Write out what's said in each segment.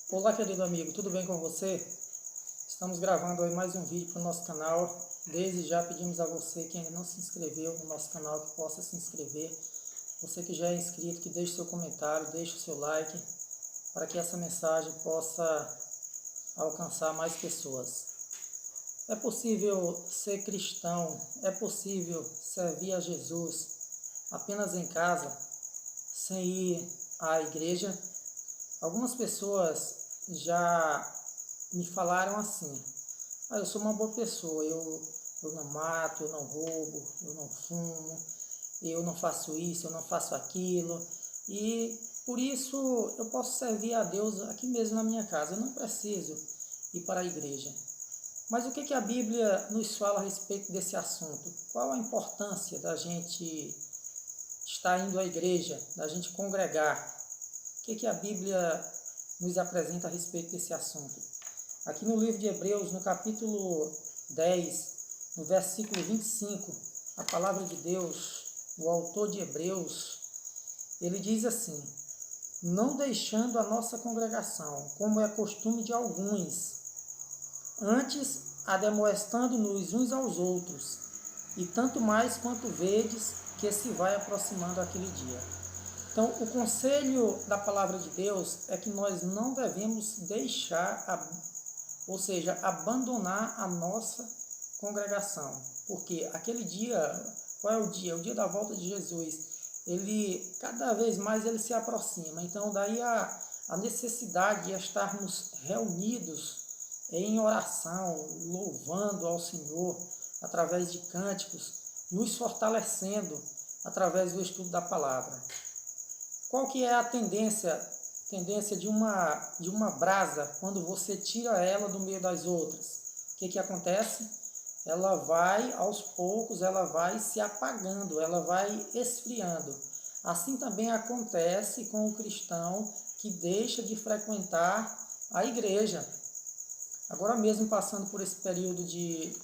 Olá, querido amigo, tudo bem com você? Estamos gravando aí mais um vídeo para o nosso canal. Desde já pedimos a você que ainda não se inscreveu no nosso canal, que possa se inscrever. Você que já é inscrito, que deixe seu comentário, deixe o seu like, para que essa mensagem possa alcançar mais pessoas. É possível ser cristão, é possível servir a Jesus apenas em casa, sem ir à igreja? Algumas pessoas já me falaram assim: eu sou uma boa pessoa, eu não mato, eu não roubo, eu não fumo, eu não faço isso, eu não faço aquilo, e por isso eu posso servir a Deus aqui mesmo na minha casa, eu não preciso ir para a igreja. Mas o que a Bíblia nos fala a respeito desse assunto? Qual a importância da gente estar indo à igreja, da gente congregar? O que a Bíblia nos apresenta a respeito desse assunto? Aqui no livro de Hebreus, no capítulo 10, no versículo 25, a palavra de Deus, o autor de Hebreus, ele diz assim: não deixando a nossa congregação, como é costume de alguns, antes ademoestando-nos uns aos outros, e tanto mais quanto vedes que se vai aproximando aquele dia. Então, o conselho da palavra de Deus é que nós não devemos deixar, ou seja, abandonar a nossa congregação. Porque aquele dia, qual é o dia? O dia da volta de Jesus. Ele, cada vez mais, ele se aproxima. Então, daí a necessidade de estarmos reunidos em oração, louvando ao Senhor, através de cânticos, nos fortalecendo através do estudo da palavra. Qual que é a tendência de uma brasa quando você tira ela do meio das outras? O que acontece? Ela vai, aos poucos, ela vai se apagando, ela vai esfriando. Assim também acontece com o cristão que deixa de frequentar a igreja. Agora mesmo, passando por esse período de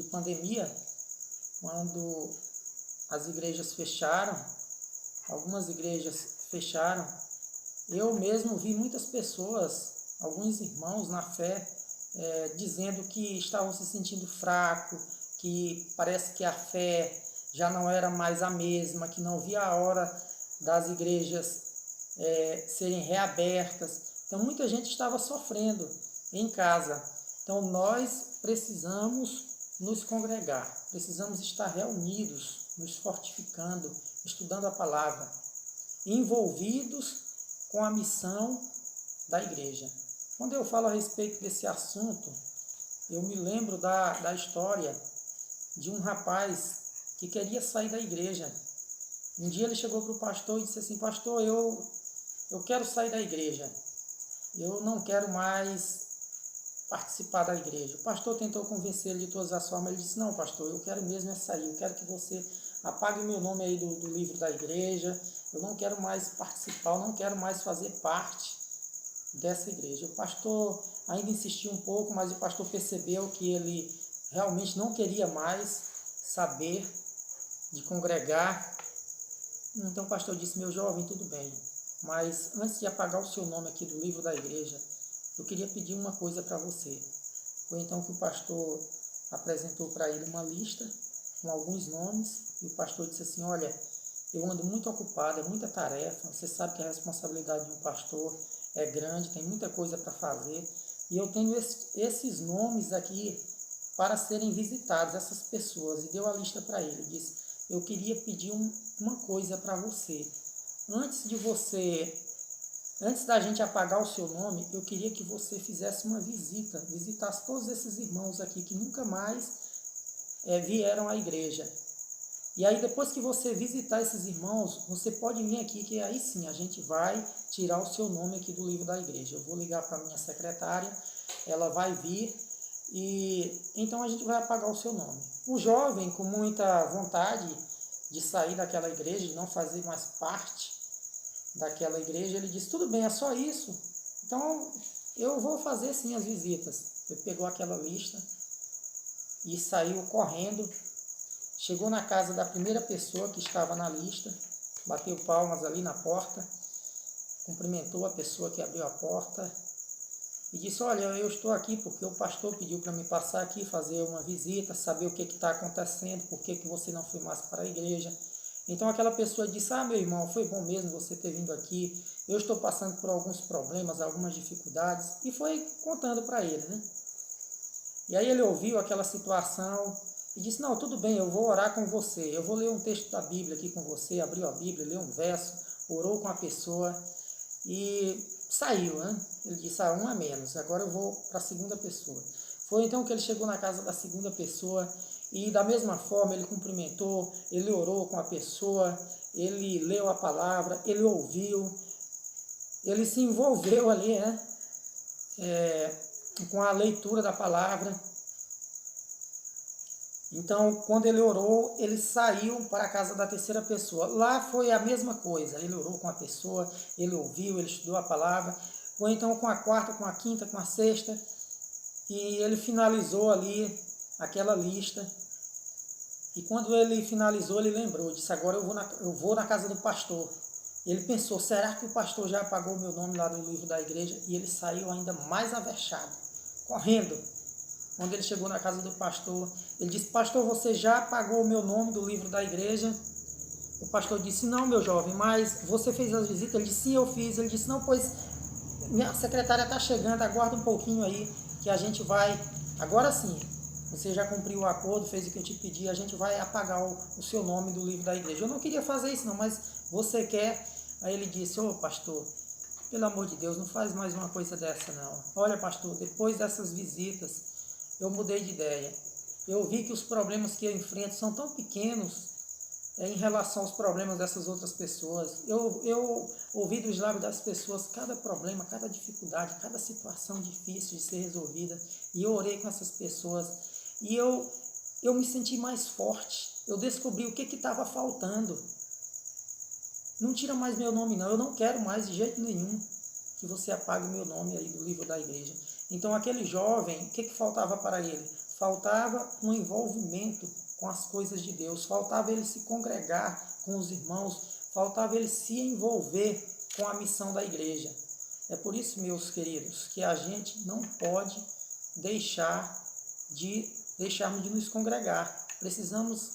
pandemia, quando as igrejas fecharam, algumas igrejas fecharam, eu mesmo vi muitas pessoas, alguns irmãos na fé, dizendo que estavam se sentindo fraco, que parece que a fé já não era mais a mesma, que não via a hora das igrejas serem reabertas. Então muita gente estava sofrendo em casa. Então nós precisamos nos congregar, precisamos estar reunidos, nos fortificando, estudando a palavra, envolvidos com a missão da igreja. Quando eu falo a respeito desse assunto, eu me lembro da história de um rapaz que queria sair da igreja. Um dia ele chegou para o pastor e disse assim: pastor, eu quero sair da igreja, eu não quero mais participar da igreja. O pastor tentou convencer ele de todas as formas. Ele disse: não, pastor, eu quero mesmo sair, eu quero que você apague o meu nome aí do livro da igreja, eu não quero mais participar, eu não quero mais fazer parte dessa igreja. O pastor ainda insistiu um pouco, mas o pastor percebeu que ele realmente não queria mais saber de congregar. Então o pastor disse: meu jovem, tudo bem, mas antes de apagar o seu nome aqui do livro da igreja, eu queria pedir uma coisa para você. Foi então que o pastor apresentou para ele uma lista com alguns nomes, e o pastor disse assim: olha, eu ando muito ocupado, é muita tarefa, você sabe que a responsabilidade de um pastor é grande, tem muita coisa para fazer, e eu tenho esses nomes aqui para serem visitados, essas pessoas. E deu a lista para ele, disse: eu queria pedir uma coisa para você. Antes da gente apagar o seu nome, eu queria que você fizesse uma visita, visitasse todos esses irmãos aqui que nunca mais vieram à igreja. E aí, depois que você visitar esses irmãos, você pode vir aqui, que aí sim a gente vai tirar o seu nome aqui do livro da igreja. Eu vou ligar para a minha secretária, ela vai vir e então a gente vai apagar o seu nome. O jovem, com muita vontade de sair daquela igreja, de não fazer mais parte daquela igreja, ele disse: tudo bem, é só isso, então eu vou fazer sim as visitas. Ele pegou aquela lista e saiu correndo, chegou na casa da primeira pessoa que estava na lista, bateu palmas ali na porta, cumprimentou a pessoa que abriu a porta e disse, olha, eu estou aqui porque o pastor pediu para me passar aqui, fazer uma visita, saber o que está acontecendo, por que você não foi mais para a igreja. Então aquela pessoa disse, meu irmão, foi bom mesmo você ter vindo aqui, eu estou passando por alguns problemas, algumas dificuldades, e foi contando para ele, né? E aí ele ouviu aquela situação e disse, não, tudo bem, eu vou orar com você, eu vou ler um texto da Bíblia aqui com você, abriu a Bíblia, leu um verso, orou com a pessoa e saiu, né? Ele disse, um a menos, agora eu vou para a segunda pessoa. Foi então que ele chegou na casa da segunda pessoa e da mesma forma ele cumprimentou, ele orou com a pessoa, ele leu a palavra, ele ouviu, ele se envolveu ali, né? Com a leitura da palavra. Então, quando ele orou, ele saiu para a casa da terceira pessoa. Lá foi a mesma coisa, ele orou com a pessoa, ele ouviu, ele estudou a palavra. Ou então com a quarta, com a quinta, com a sexta, e ele finalizou ali aquela lista. E quando ele finalizou, ele lembrou, disse, agora eu vou na casa do pastor. Ele pensou, será que o pastor já apagou o meu nome lá no livro da igreja? E ele saiu ainda mais avexado, correndo. Quando ele chegou na casa do pastor, ele disse, pastor, você já apagou o meu nome do livro da igreja? O pastor disse, não, meu jovem, mas você fez as visitas? Ele disse, sim, eu fiz. Ele disse, não, pois minha secretária está chegando, aguarda um pouquinho aí, que a gente vai, agora sim, você já cumpriu o acordo, fez o que eu te pedi, a gente vai apagar o seu nome do livro da igreja. Eu não queria fazer isso não, mas você quer? Aí ele disse, pastor, pelo amor de Deus, não faz mais uma coisa dessa não. Olha, pastor, depois dessas visitas, eu mudei de ideia. Eu vi que os problemas que eu enfrento são tão pequenos em relação aos problemas dessas outras pessoas. Eu ouvi dos lábios das pessoas cada problema, cada dificuldade, cada situação difícil de ser resolvida. E eu orei com essas pessoas. E eu me senti mais forte. Eu descobri o que estava faltando. Não tira mais meu nome não. Eu não quero mais de jeito nenhum que você apague o meu nome aí do livro da igreja. Então aquele jovem, o que faltava para ele? Faltava um envolvimento com as coisas de Deus, faltava ele se congregar com os irmãos, faltava ele se envolver com a missão da igreja. É por isso, meus queridos, que a gente não pode deixarmos de nos congregar. Precisamos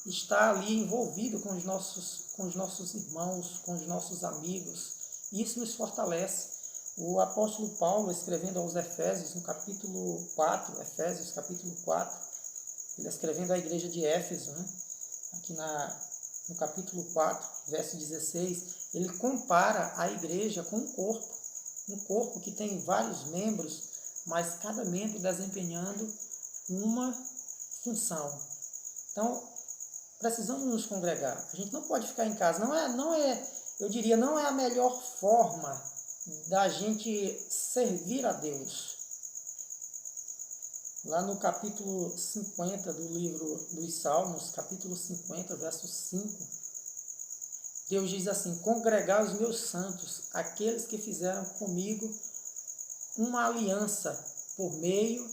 estar ali envolvido com os nossos irmãos, com os nossos amigos. Isso nos fortalece. O apóstolo Paulo, escrevendo aos Efésios, no capítulo 4, Efésios capítulo 4, ele escrevendo à igreja de Éfeso, né? Aqui no capítulo 4, verso 16, ele compara a igreja com um corpo que tem vários membros, mas cada membro desempenhando uma função. Então, precisamos nos congregar. A gente não pode ficar em casa. Eu diria, não é a melhor forma da gente servir a Deus. Lá no capítulo 50 do livro dos Salmos, capítulo 50, verso 5, Deus diz assim, congregai os meus santos, aqueles que fizeram comigo uma aliança por meio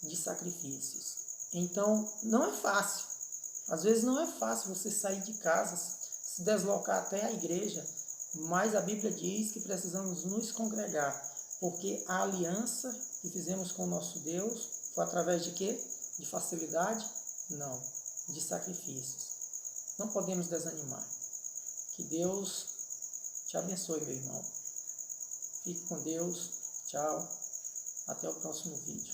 de sacrifícios. Então, não é fácil. Às vezes não é fácil você sair de casa, se deslocar até a igreja, mas a Bíblia diz que precisamos nos congregar, porque a aliança que fizemos com o nosso Deus foi através de quê? De facilidade? Não, de sacrifícios. Não podemos desanimar. Que Deus te abençoe, meu irmão. Fique com Deus. Tchau. Até o próximo vídeo.